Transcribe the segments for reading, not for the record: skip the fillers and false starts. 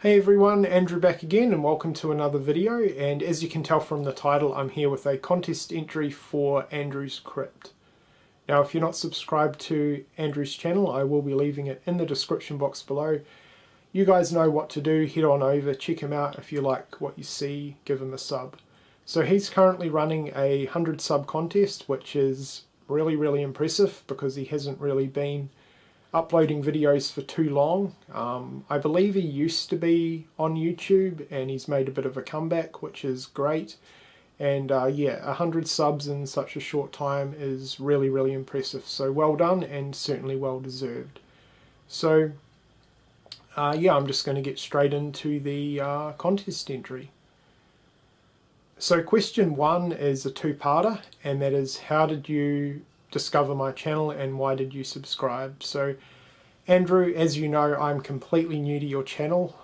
Hey everyone, Andrew back again and welcome to another video, and as you can tell from the title I'm here with a contest entry for Andrew's Crypt. Now if you're not subscribed to Andrew's channel, I will be leaving it in the description box below. You guys know what to do, head on over, check him out. If you like what you see, give him a sub. So he's currently running a 100 sub contest, which is really impressive because he hasn't really been uploading videos for too long. I believe he used to be on YouTube and he's made a bit of a comeback, which is great. And yeah, 100 subs in such a short time is really impressive. So well done and certainly well deserved. So yeah, I'm just going to get straight into the contest entry. So question 1 is a two-parter, and that is, how did you discover my channel and why did you subscribe? So Andrew, as you know, I'm completely new to your channel,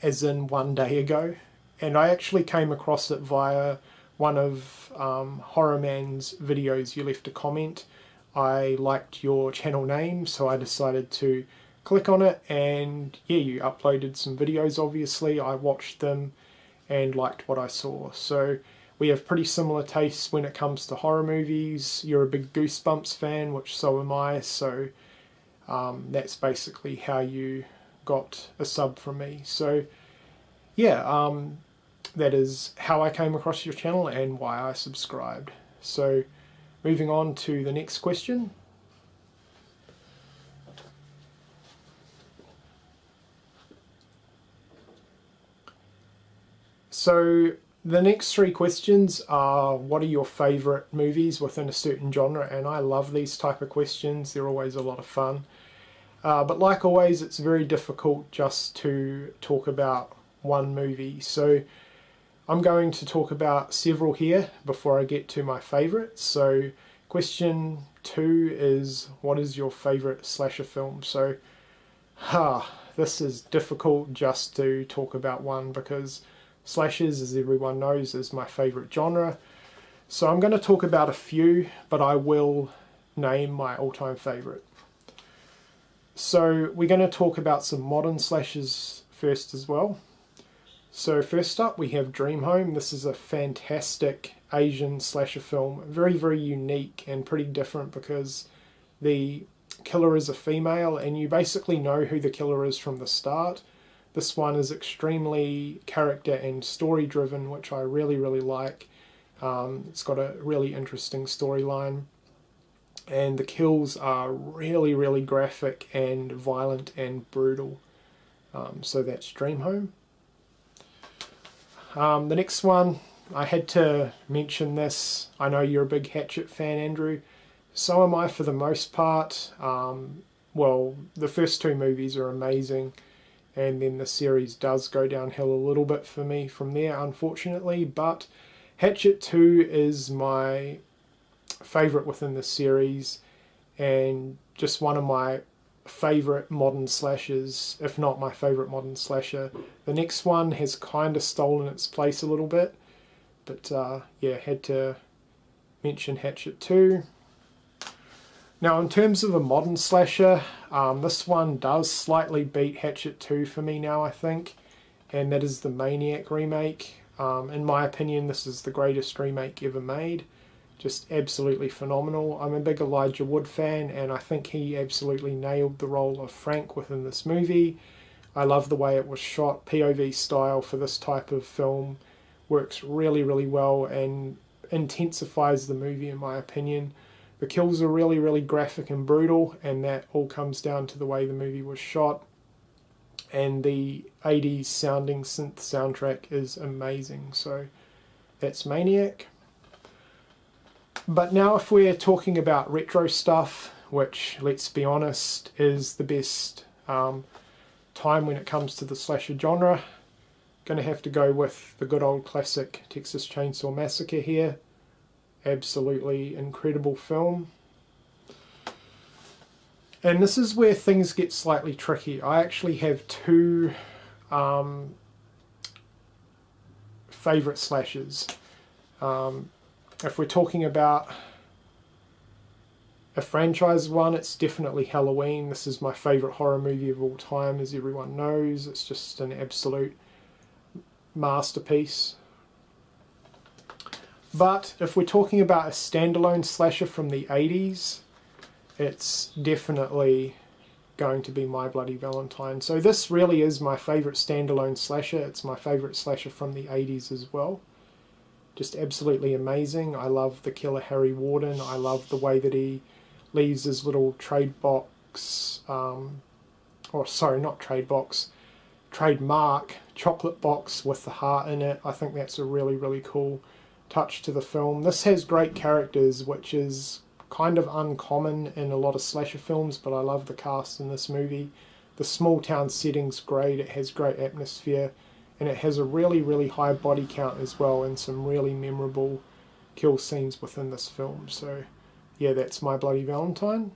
as in one day ago, and I actually came across it via one of Horror Man's videos. You left a comment. I liked your channel name, so I decided to click on it, and yeah, you uploaded some videos. Obviously I watched them and liked what I saw. So we have pretty similar tastes when it comes to horror movies. You're a big Goosebumps fan, which so am I, so that's basically how you got a sub from me. So yeah, that is how I came across your channel and why I subscribed. So moving on to the next question. So the next 3 questions are, what are your favourite movies within a certain genre? And I love these type of questions, they're always a lot of fun. But like always, it's very difficult just to talk about one movie. So I'm going to talk about several here before I get to my favourites. So question 2 is, what is your favourite slasher film? So this is difficult just to talk about one, because slashers, as everyone knows, is my favourite genre. So I'm going to talk about a few, but I will name my all-time favourite. So we're going to talk about some modern slashers first as well. So first up we have Dream Home. This is a fantastic Asian slasher film, very unique and pretty different because the killer is a female and you basically know who the killer is from the start. This one is extremely character and story driven, which I really like. It's got a really interesting storyline, and the kills are really graphic and violent and brutal. So that's Dream Home. The next one, I had to mention this. I know you're a big Hatchet fan, Andrew. So am I for the most part. Well, the first 2 movies are amazing, and then the series does go downhill a little bit for me from there, unfortunately. But Hatchet 2 is my favourite within the series, and just one of my favourite modern slashers, if not my favourite modern slasher. The next one has kind of stolen its place a little bit, but yeah, had to mention Hatchet 2. Now in terms of a modern slasher, this one does slightly beat Hatchet 2 for me now, I think, and that is the Maniac remake. In my opinion, this is the greatest remake ever made. Just absolutely phenomenal. I'm a big Elijah Wood fan, and I think he absolutely nailed the role of Frank within this movie. I love the way it was shot. POV style for this type of film works really well and intensifies the movie, in my opinion. The kills are really graphic and brutal, and that all comes down to the way the movie was shot. And the 80s sounding synth soundtrack is amazing. So that's Maniac. But now if we're talking about retro stuff, which, let's be honest, is the best time when it comes to the slasher genre, gonna have to go with the good old classic Texas Chainsaw Massacre here. Absolutely incredible film. And this is where things get slightly tricky. I actually have 2 favourite slashers. If we're talking about a franchise one, it's definitely Halloween. This is my favourite horror movie of all time, as everyone knows. It's just an absolute masterpiece. But if we're talking about a standalone slasher from the 80s, it's definitely going to be My Bloody Valentine. So this really is my favourite standalone slasher. It's my favourite slasher from the 80s as well. Just absolutely amazing. I love the killer Harry Warden. I love the way that he leaves his little trade box, trademark chocolate box with the heart in it. I think that's a really, really cool touch to the film. This has great characters, which is kind of uncommon in a lot of slasher films, but I love the cast in this movie. The small town setting's great, it has great atmosphere, and it has a really, really high body count as well, and some really memorable kill scenes within this film. So yeah, that's My Bloody Valentine.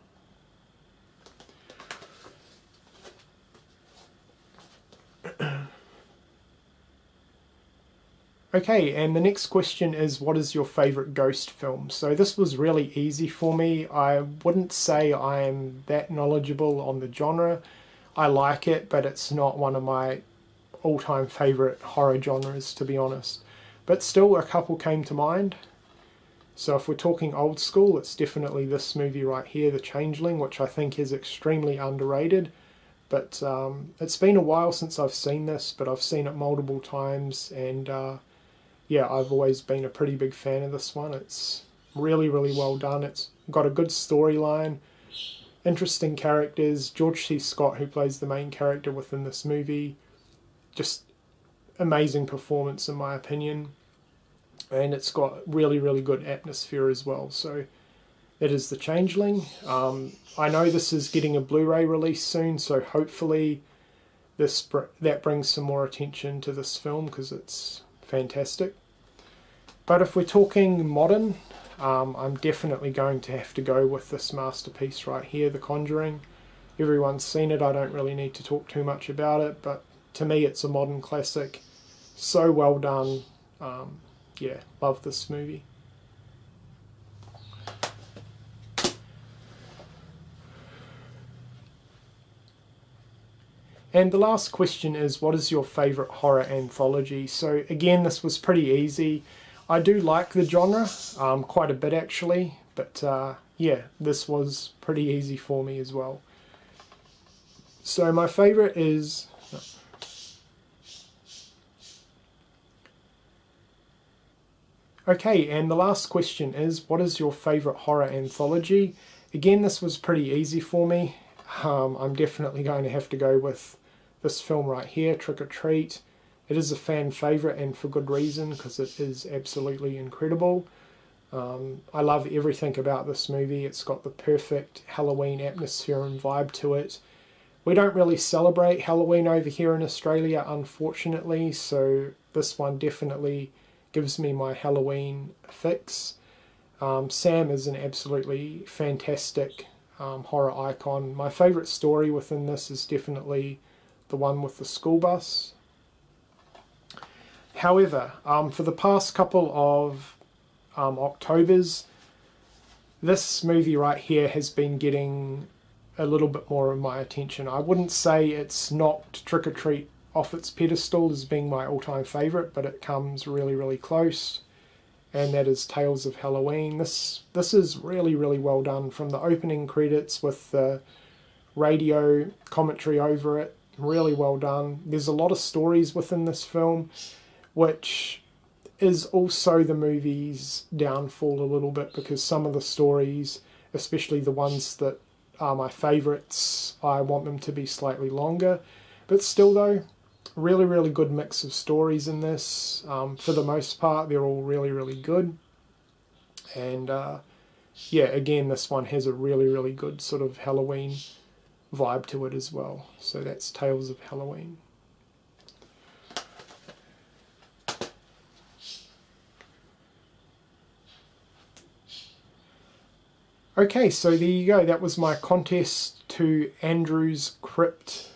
Okay, and the next question is, what is your favourite ghost film? So this was really easy for me. I wouldn't say I'm that knowledgeable on the genre. I like it, but it's not one of my all-time favourite horror genres, to be honest. But still, a couple came to mind. So if we're talking old school, it's definitely this movie right here, The Changeling, which I think is extremely underrated. But it's been a while since I've seen this, but I've seen it multiple times, and yeah, I've always been a pretty big fan of this one. It's really, really well done. It's got a good storyline, interesting characters. George C. Scott, who plays the main character within this movie, just amazing performance in my opinion. And it's got really, really good atmosphere as well. So it is The Changeling. I know this is getting a Blu-ray release soon, so hopefully that brings some more attention to this film, because it's fantastic. But if we're talking modern, I'm definitely going to have to go with this masterpiece right here, The Conjuring. Everyone's seen it, I don't really need to talk too much about it, but to me it's a modern classic. So well done. Yeah, love this movie. And the last question is, what is your favourite horror anthology? So again, this was pretty easy. I do like the genre, quite a bit actually, but yeah, this was pretty easy for me as well. So my favourite is... Okay, and the last question is, what is your favourite horror anthology? Again, this was pretty easy for me. I'm definitely going to have to go with this film right here, Trick or Treat. It is a fan favourite, and for good reason, because it is absolutely incredible. I love everything about this movie. It's got the perfect Halloween atmosphere and vibe to it. We don't really celebrate Halloween over here in Australia, unfortunately, so this one definitely gives me my Halloween fix. Sam is an absolutely fantastic horror icon. My favourite story within this is definitely the one with the school bus. However, for the past couple of Octobers, this movie right here has been getting a little bit more of my attention. I wouldn't say it's knocked Trick or Treat off its pedestal as being my all-time favourite, but it comes really, really close, and that is Tales of Halloween. This is really, really well done, from the opening credits with the radio commentary over it. Really well done. There's a lot of stories within this film, which is also the movie's downfall a little bit, because some of the stories, especially the ones that are my favourites, I want them to be slightly longer. But still though, really, really good mix of stories in this. For the most part, they're all really, really good. And yeah, again, this one has a really, really good sort of Halloween vibe to it as well. So that's Tales of Halloween. Okay, so there you go. That was my contest to Andrew's Crypt.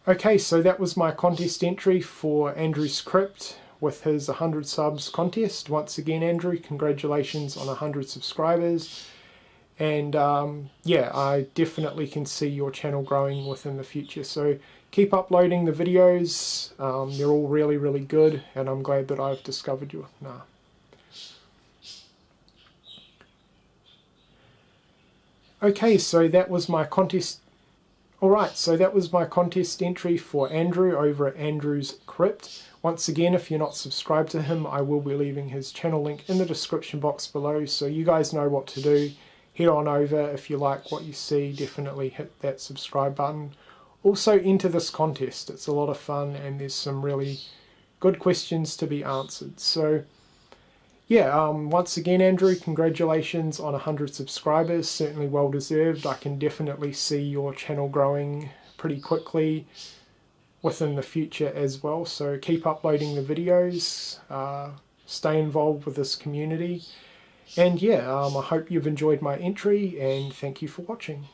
Okay, so that was my contest entry for Andrew's Crypt with his 100 subs contest. Once again, Andrew, congratulations on 100 subscribers. And yeah, I definitely can see your channel growing within the future. So keep uploading the videos. They're all really good, and I'm glad that I've discovered you. Nah. Okay, so that was my contest. Alright, so that was my contest entry for Andrew over at Andrew's Crypt. Once again, if you're not subscribed to him, I will be leaving his channel link in the description box below, so you guys know what to do. Head on over. If you like what you see, definitely hit that subscribe button. Also enter this contest. It's a lot of fun and there's some really good questions to be answered. So yeah, once again, Andrew, congratulations on 100 subscribers. Certainly well deserved. I can definitely see your channel growing pretty quickly within the future as well. So keep uploading the videos, stay involved with this community. And yeah, I hope you've enjoyed my entry, and thank you for watching.